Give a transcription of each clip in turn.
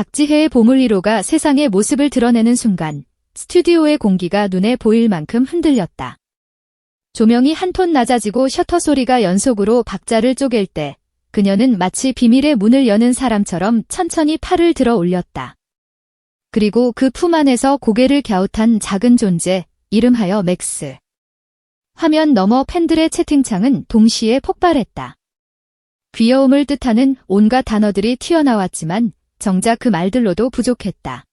박지혜의 보물 1호가 세상의 모습을 드러내는 순간 스튜디오의 공기가 눈에 보일 만큼 흔들렸다. 조명이 한 톤 낮아지고 셔터 소리가 연속으로 박자를 쪼갤 때 그녀는 마치 비밀의 문을 여는 사람처럼 천천히 팔을 들어 올렸다. 그리고 그 품 안에서 고개를 갸웃한 작은 존재, 이름하여 맥스. 화면 너머 팬들의 채팅창은 동시에 폭발했다. 귀여움을 뜻하는 온갖 단어들이 튀어나왔지만 정작 그 말들로도 부족했다.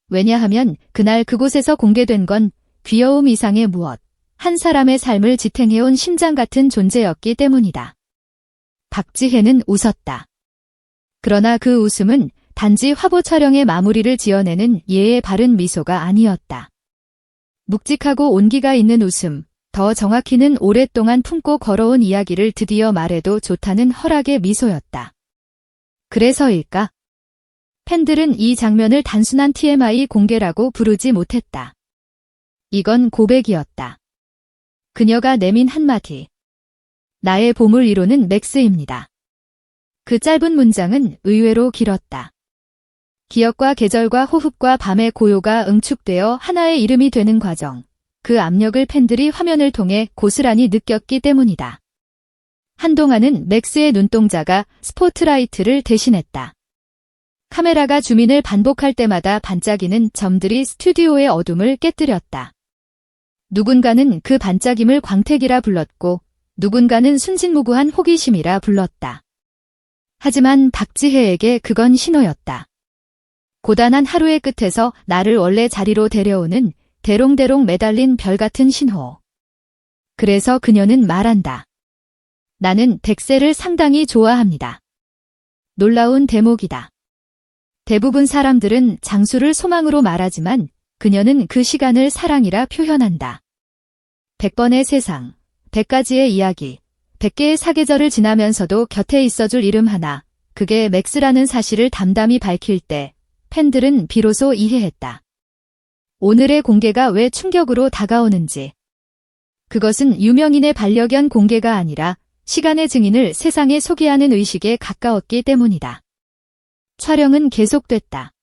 왜냐하면 그날 그곳에서 공개된 건 귀여움 이상의 무엇, 한 사람의 삶을 지탱해온 심장 같은 존재였기 때문이다. 박지혜는 웃었다. 그러나 그 웃음은 단지 화보 촬영의 마무리를 지어내는 예의 바른 미소가 아니었다. 묵직하고 온기가 있는 웃음, 더 정확히는 오랫동안 품고 걸어온 이야기를 드디어 말해도 좋다는 허락의 미소였다. 그래서일까? 팬들은 이 장면을 단순한 TMI 공개라고 부르지 못했다. 이건 고백이었다. 그녀가 내민 한마디. 나의 보물 1호는 맥스입니다. 그 짧은 문장은 의외로 길었다. 기억과 계절과 호흡과 밤의 고요가 응축되어 하나의 이름이 되는 과정. 그 압력을 팬들이 화면을 통해 고스란히 느꼈기 때문이다. 한동안은 맥스의 눈동자가 스포트라이트를 대신했다. 카메라가 줌인을 반복할 때마다 반짝이는 점들이 스튜디오의 어둠을 깨뜨렸다. 누군가는 그 반짝임을 광택이라 불렀고 누군가는 순진무구한 호기심이라 불렀다. 하지만 박지혜에게 그건 신호였다. 고단한 하루의 끝에서 나를 원래 자리로 데려오는 대롱대롱 매달린 별 같은 신호. 그래서 그녀는 말한다. 나는 백세를 상당히 좋아합니다. 놀라운 대목이다. 대부분 사람들은 장수를 소망으로 말하지만 그녀는 그 시간을 사랑이라 표현한다. 100번의 세상, 100가지의 이야기, 100개의 사계절을 지나면서도 곁에 있어줄 이름 하나, 그게 맥스라는 사실을 담담히 밝힐 때 팬들은 비로소 이해했다. 오늘의 공개가 왜 충격으로 다가오는지. 그것은 유명인의 반려견 공개가 아니라 시간의 증인을 세상에 소개하는 의식에 가까웠기 때문이다. 촬영은 계속됐다.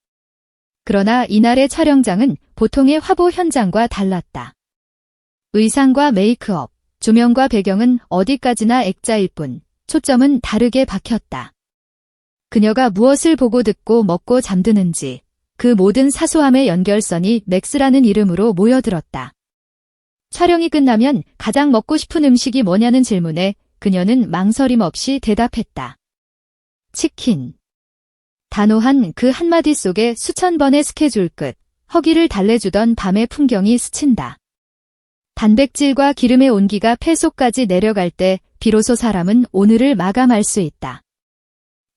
그러나 이날의 촬영장은 보통의 화보 현장과 달랐다. 의상과 메이크업, 조명과 배경은 어디까지나 액자일 뿐, 초점은 다르게 박혔다. 그녀가 무엇을 보고 듣고 먹고 잠드는지, 그 모든 사소함의 연결선이 맥스라는 이름으로 모여들었다. 촬영이 끝나면 가장 먹고 싶은 음식이 뭐냐는 질문에 그녀는 망설임 없이 대답했다. 치킨. 단호한 그 한마디 속에 수천 번의 스케줄 끝, 허기를 달래주던 밤의 풍경이 스친다. 단백질과 기름의 온기가 폐 속까지 내려갈 때 비로소 사람은 오늘을 마감할 수 있다.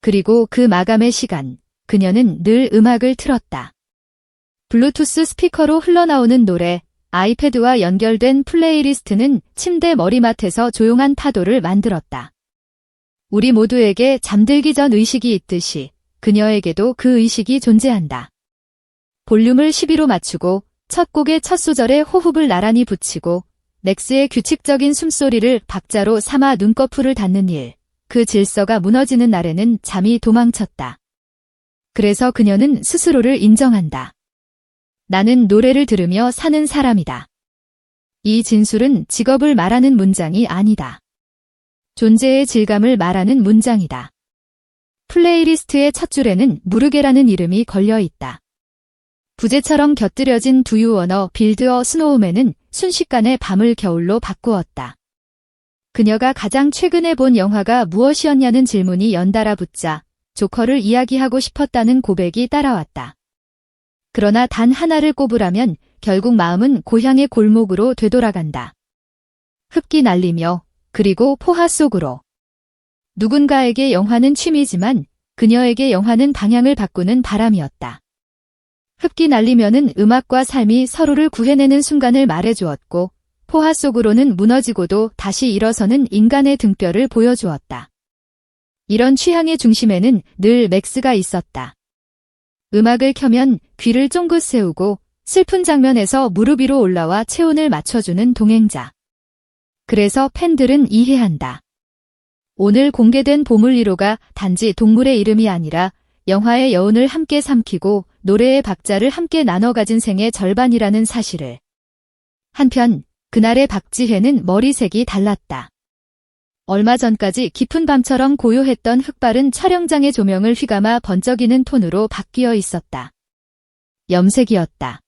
그리고 그 마감의 시간, 그녀는 늘 음악을 틀었다. 블루투스 스피커로 흘러나오는 노래, 아이패드와 연결된 플레이리스트는 침대 머리맡에서 조용한 파도를 만들었다. 우리 모두에게 잠들기 전 의식이 있듯이 그녀에게도 그 의식이 존재한다. 볼륨을 12로 맞추고 첫 곡의 첫 소절에 호흡을 나란히 붙이고 맥스의 규칙적인 숨소리를 박자로 삼아 눈꺼풀을 닫는 일, 그 질서가 무너지는 날에는 잠이 도망쳤다. 그래서 그녀는 스스로를 인정한다. 나는 노래를 들으며 사는 사람이다. 이 진술은 직업을 말하는 문장이 아니다. 존재의 질감을 말하는 문장이다. 플레이리스트의 첫 줄에는 무르게라는 이름이 걸려 있다. 부제처럼 곁들여진 두유워너 빌드어 스노우맨은 순식간에 밤을 겨울로 바꾸었다. 그녀가 가장 최근에 본 영화가 무엇이었냐는 질문이 연달아 붙자 조커를 이야기하고 싶었다는 고백이 따라왔다. 그러나 단 하나를 꼽으라면 결국 마음은 고향의 골목으로 되돌아간다. 흡기 날리며 그리고 포화 속으로. 누군가에게 영화는 취미지만 그녀에게 영화는 방향을 바꾸는 바람이었다. 흡기 날리며는 음악과 삶이 서로를 구해내는 순간을 말해주었고 포화 속으로는 무너지고도 다시 일어서는 인간의 등뼈를 보여주었다. 이런 취향의 중심에는 늘 맥스가 있었다. 음악을 켜면 귀를 쫑긋 세우고 슬픈 장면에서 무릎 위로 올라와 체온을 맞춰주는 동행자. 그래서 팬들은 이해한다. 오늘 공개된 보물 1호가 단지 동물의 이름이 아니라 영화의 여운을 함께 삼키고 노래의 박자를 함께 나눠 가진 생의 절반이라는 사실을. 한편 그날의 박지혜는 머리색이 달랐다. 얼마 전까지 깊은 밤처럼 고요했던 흑발은 촬영장의 조명을 휘감아 번쩍이는 톤으로 바뀌어 있었다. 염색이었다.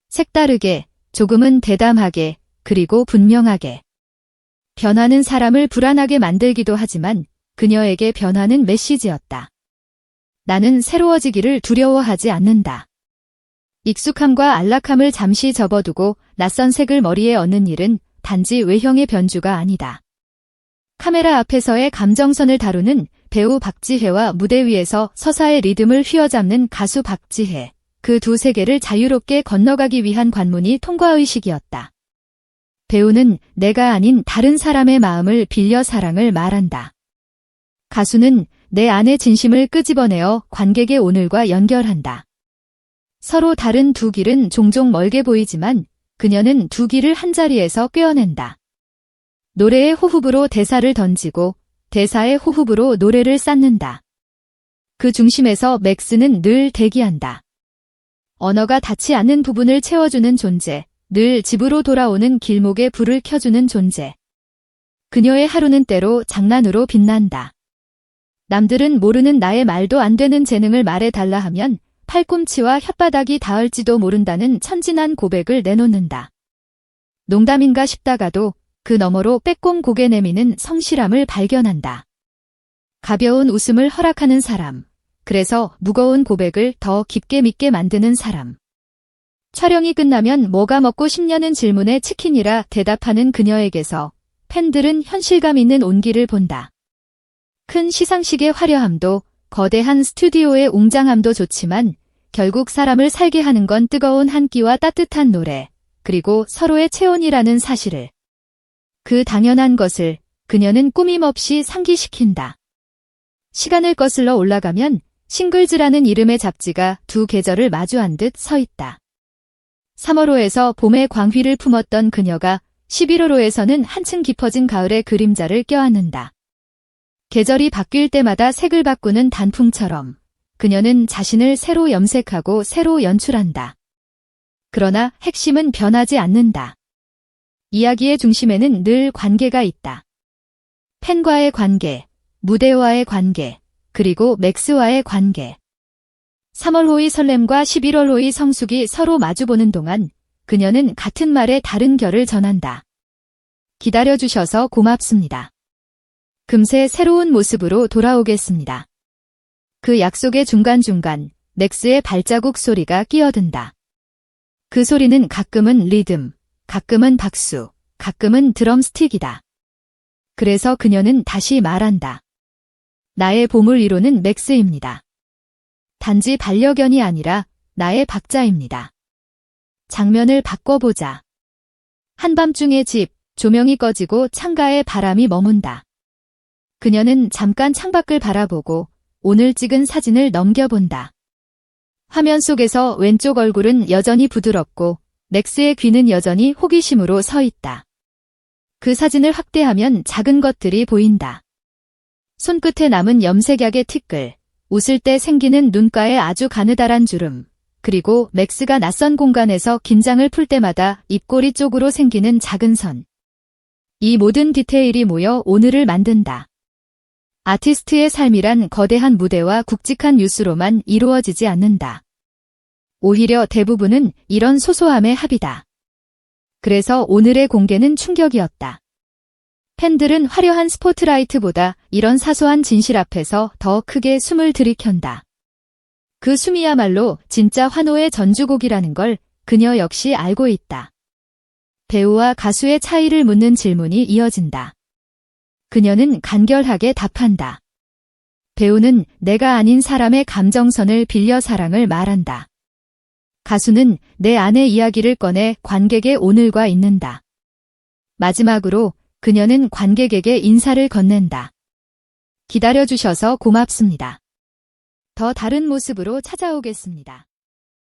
색다르게, 조금은 대담하게, 그리고 분명하게. 변화는 사람을 불안하게 만들기도 하지만 그녀에게 변화는 메시지였다. 나는 새로워지기를 두려워하지 않는다. 익숙함과 안락함을 잠시 접어두고 낯선 색을 머리에 얹는 일은 단지 외형의 변주가 아니다. 카메라 앞에서의 감정선을 다루는 배우 박지혜와 무대 위에서 서사의 리듬을 휘어잡는 가수 박지혜. 그 두 세계를 자유롭게 건너가기 위한 관문이 통과의식이었다. 배우는 내가 아닌 다른 사람의 마음을 빌려 사랑을 말한다. 가수는 내 안의 진심을 끄집어내어 관객의 오늘과 연결한다. 서로 다른 두 길은 종종 멀게 보이지만 그녀는 두 길을 한자리에서 꿰어낸다. 노래의 호흡으로 대사를 던지고 대사의 호흡으로 노래를 쌓는다. 그 중심에서 맥스는 늘 대기한다. 언어가 닿지 않는 부분을 채워주는 존재, 늘 집으로 돌아오는 길목에 불을 켜주는 존재. 그녀의 하루는 때로 장난으로 빛난다. 남들은 모르는 나의 말도 안 되는 재능을 말해달라 하면 팔꿈치와 혓바닥이 닿을지도 모른다는 천진한 고백을 내놓는다. 농담인가 싶다가도 그 너머로 빼꼼 고개 내미는 성실함을 발견한다. 가벼운 웃음을 허락하는 사람. 그래서 무거운 고백을 더 깊게 믿게 만드는 사람. 촬영이 끝나면 뭐가 먹고 싶냐는 질문에 치킨이라 대답하는 그녀에게서 팬들은 현실감 있는 온기를 본다. 큰 시상식의 화려함도 거대한 스튜디오의 웅장함도 좋지만 결국 사람을 살게 하는 건 뜨거운 한 끼와 따뜻한 노래, 그리고 서로의 체온이라는 사실을. 그 당연한 것을 그녀는 꾸밈없이 상기시킨다. 시간을 거슬러 올라가면 싱글즈라는 이름의 잡지가 두 계절을 마주한 듯 서 있다. 3월호에서 봄의 광휘를 품었던 그녀가 11월호에서는 한층 깊어진 가을의 그림자를 껴안는다. 계절이 바뀔 때마다 색을 바꾸는 단풍처럼 그녀는 자신을 새로 염색하고 새로 연출한다. 그러나 핵심은 변하지 않는다. 이야기의 중심에는 늘 관계가 있다. 팬과의 관계, 무대와의 관계, 그리고 맥스와의 관계. 3월호의 설렘과 11월호의 성숙이 서로 마주보는 동안 그녀는 같은 말에 다른 결을 전한다. 기다려주셔서 고맙습니다. 금세 새로운 모습으로 돌아오겠습니다. 그 약속의 중간중간 맥스의 발자국 소리가 끼어든다. 그 소리는 가끔은 리듬, 가끔은 박수, 가끔은 드럼스틱이다. 그래서 그녀는 다시 말한다. 나의 보물 1호는 맥스입니다. 단지 반려견이 아니라 나의 박자입니다. 장면을 바꿔보자. 한밤중의 집, 조명이 꺼지고 창가에 바람이 머문다. 그녀는 잠깐 창밖을 바라보고 오늘 찍은 사진을 넘겨본다. 화면 속에서 왼쪽 얼굴은 여전히 부드럽고 맥스의 귀는 여전히 호기심으로 서 있다. 그 사진을 확대하면 작은 것들이 보인다. 손끝에 남은 염색약의 티끌, 웃을 때 생기는 눈가에 아주 가느다란 주름, 그리고 맥스가 낯선 공간에서 긴장을 풀 때마다 입꼬리 쪽으로 생기는 작은 선. 이 모든 디테일이 모여 오늘을 만든다. 아티스트의 삶이란 거대한 무대와 굵직한 뉴스로만 이루어지지 않는다. 오히려 대부분은 이런 소소함의 합이다. 그래서 오늘의 공개는 충격이었다. 팬들은 화려한 스포트라이트보다 이런 사소한 진실 앞에서 더 크게 숨을 들이켠다. 그 숨이야말로 진짜 환호의 전주곡이라는 걸 그녀 역시 알고 있다. 배우와 가수의 차이를 묻는 질문이 이어진다. 그녀는 간결하게 답한다. 배우는 내가 아닌 사람의 감정선을 빌려 사랑을 말한다. 가수는 내 안의 이야기를 꺼내 관객의 오늘과 잇는다. 마지막으로 그녀는 관객에게 인사를 건넨다. 기다려주셔서 고맙습니다. 더 다른 모습으로 찾아오겠습니다.